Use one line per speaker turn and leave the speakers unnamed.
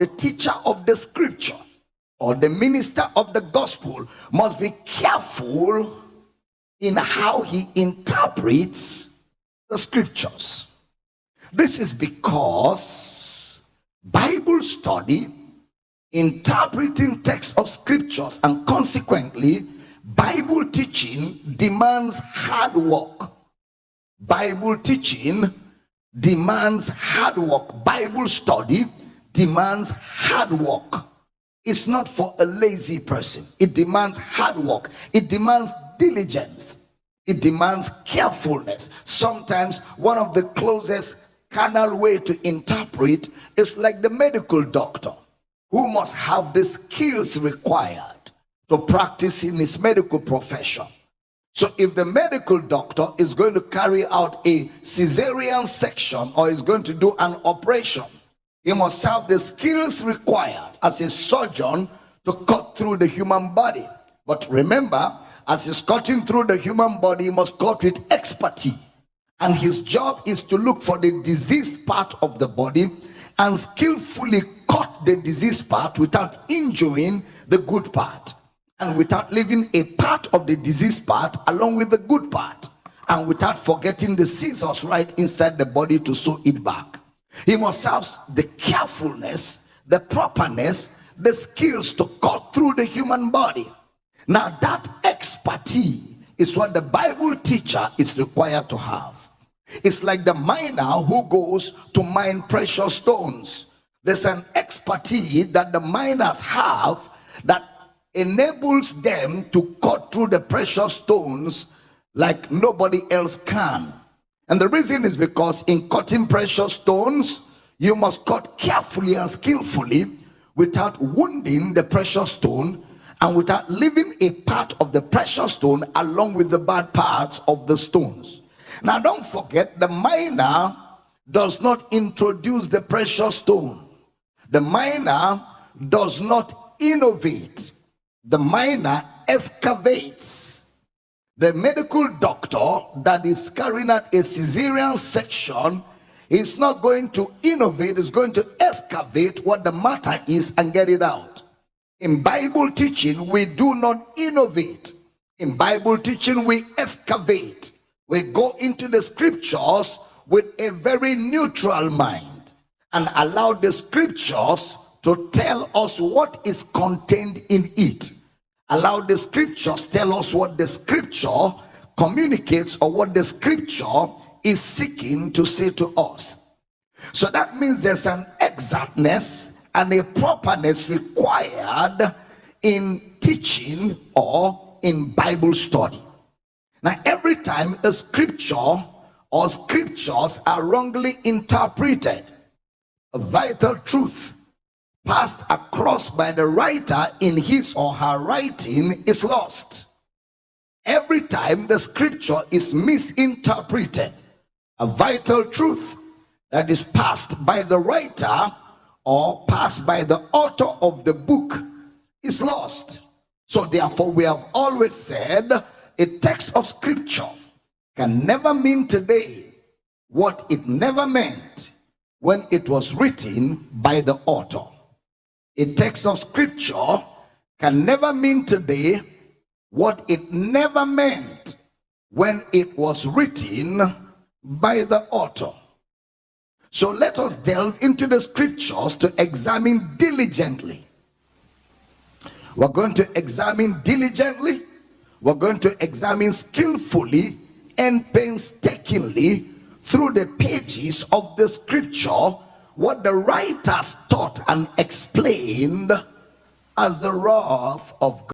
the teacher of the scripture or the minister of the gospel must be careful in how he interprets the scriptures. This is because Bible study, interpreting text of scriptures, and consequently Bible teaching demands hard work. Bible teaching demands hard work. Bible study demands hard work. It's not for a lazy person. It demands hard work. It demands diligence. It demands carefulness. Sometimes one of the closest carnal way to interpret is like the medical doctor, who must have the skills required to practice in his medical profession. So if the medical doctor is going to carry out a cesarean section or is going to do an operation, he must have the skills required as a surgeon to cut through the human body. But remember, as he's cutting through the human body, he must cut with expertise. And his job is to look for the diseased part of the body and skillfully cut the diseased part without injuring the good part, and without leaving a part of the diseased part along with the good part, and without forgetting the scissors right inside the body to sew it back. He must have the carefulness, the properness, the skills to cut through the human body. Now that expertise is what the Bible teacher is required to have. It's like the miner who goes to mine precious stones. There's an expertise that the miners have that enables them to cut through the precious stones like nobody else can. And the reason is because in cutting precious stones, you must cut carefully and skillfully without wounding the precious stone and without leaving a part of the precious stone along with the bad parts of the stones. Now don't forget, the miner does not introduce the precious stone. The miner does not innovate. The miner excavates. The medical doctor that is carrying out a cesarean section is not going to innovate, is going to excavate what the matter is and get it out. In Bible teaching, we do not innovate. In Bible teaching, we excavate. We go into the scriptures with a very neutral mind and allow the scriptures to tell us what is contained in it. Allow the scriptures tell us what the scripture communicates or what the scripture is seeking to say to us. So that means there's an exactness and a properness required in teaching or in Bible study. Now, every time a scripture or scriptures are wrongly interpreted, a vital truth passed across by the writer in his or her writing is lost. Every time the scripture is misinterpreted, a vital truth that is passed by the writer or passed by the author of the book is lost. So therefore, we have always said a text of scripture can never mean today what it never meant when it was written by the author. A text of scripture can never mean today what it never meant when it was written by the author. So let us delve into the scriptures to examine diligently. We're going to examine diligently. We're going to examine skillfully and painstakingly through the pages of the scripture what the writers taught and explained as the wrath of God.